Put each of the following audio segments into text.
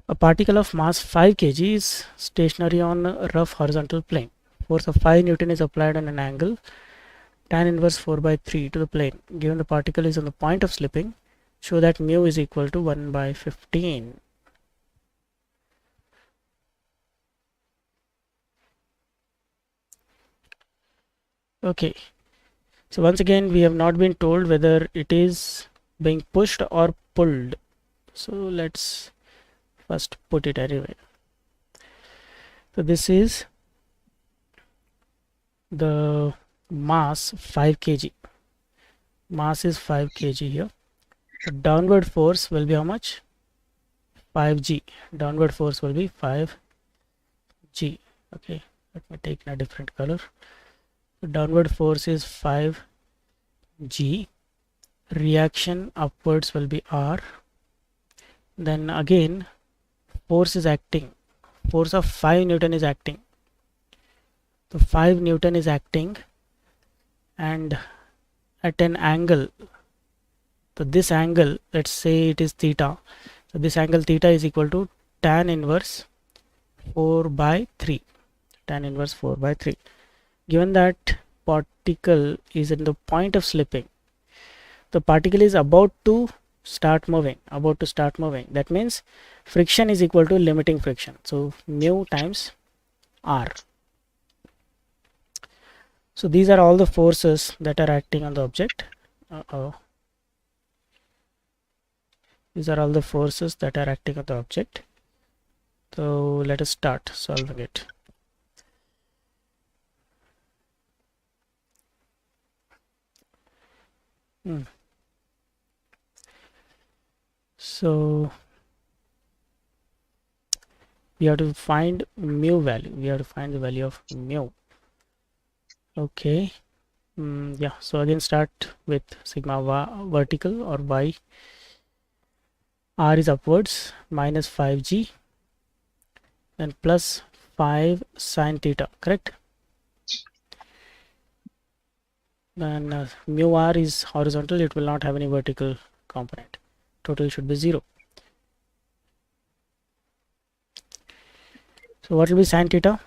A particle of mass 5 kg is stationary on a rough horizontal plane. Force of 5 Newton is applied on an angle tan inverse 4 by 3 to the plane. Given the particle is on the point of slipping, show that mu is equal to 1 by 15. Okay, so once again we have not been told whether it is being pushed or pulled. So let's first put it anyway. So this is the mass 5 kg. Mass is 5 kg here. The downward force will be how much? 5g. Downward force will be 5g. Okay, let me take in a different color. The downward force is 5g. Reaction upwards will be r. Then again force is acting. Force of 5 Newton is acting. So 5 Newton is acting and at an angle. So this angle, let's say it is theta. So this angle theta is equal to tan inverse 4 by 3. Tan inverse 4 by 3. Given that particle is in the point of slipping, the particle is about to start moving. That means friction is equal to limiting friction. So mu times r. So these are all the forces that are acting on the object. These are all the forces that are acting on the object. So let us start solving it. So we have to find mu value. We have to find the value of mu. Okay. Yeah. So again start with sigma vertical or y. R is upwards minus 5g and plus 5 sine theta, correct? Then mu r is horizontal, it will not have any vertical component. Total should be 0. So what will be sine theta?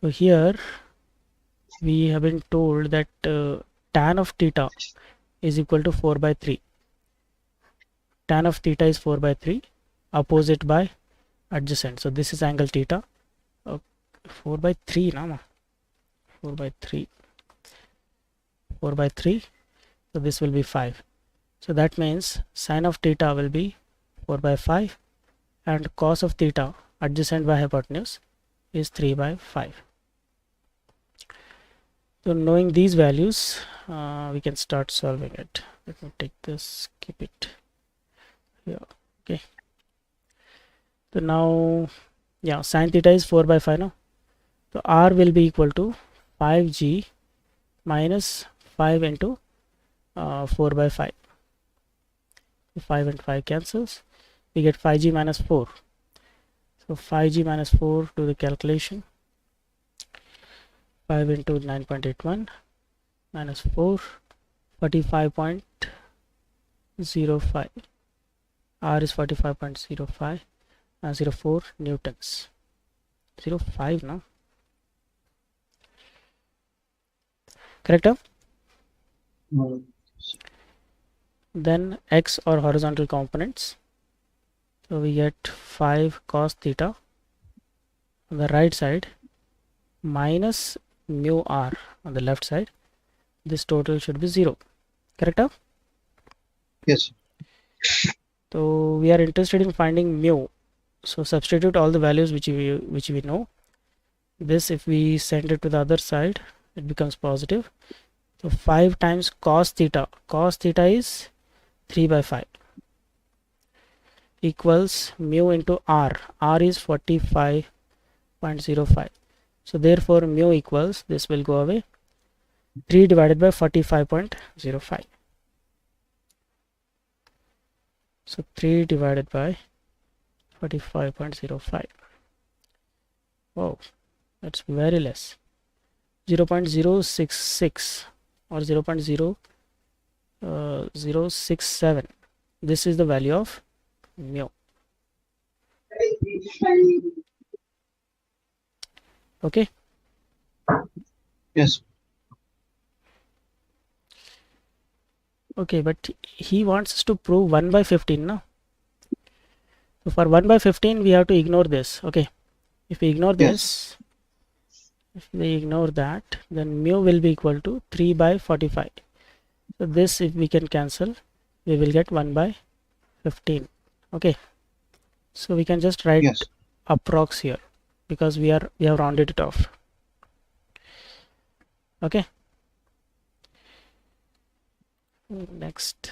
So here we have been told that tan of theta is equal to 4 by 3. Tan of theta is 4 by 3, opposite by adjacent. So this is angle theta. 4 by 3 now. 4 by 3. 4 by 3. So this will be 5. So that means sine of theta will be 4 by 5 and cos of theta adjacent by hypotenuse is 3 by 5. So knowing these values, we can start solving it. Let me take this, keep it here. Okay. So now, yeah, sine theta is 4 by 5 now. So r will be equal to 5g minus 5 into 4 by 5. 5 and 5 cancels. We get 5g minus 4. So 5g minus 4, do the calculation. 5 into 9.81 minus 4, 45.05. R is 45.05 and 04 newtons. 05 now. Correct? Then x or horizontal components. So we get 5 cos theta on the right side minus mu r on the left side. This total should be 0. Correct? Yes. So we are interested in finding mu. So substitute all the values which we know. This, if we send it to the other side, it becomes positive. So 5 times cos theta. Cos theta is 3 by 5 equals mu into r. R is 45.05. So therefore mu equals, this will go away, 3 divided by 45.05. So 3 divided by 45.05. Wow, that's very less. 0.066 or 0.0067. This is the value of mu. Okay. Yes. Okay, but he wants us to prove 1 by 15, no? So for 1 by 15 we have to ignore this. Okay, if we ignore Yes. this, if we ignore that, then mu will be equal to 3 by 45. So this, if we can cancel, we will get 1 by 15. Okay, so we can just write Yes. approx here because we have rounded it off. Okay, next.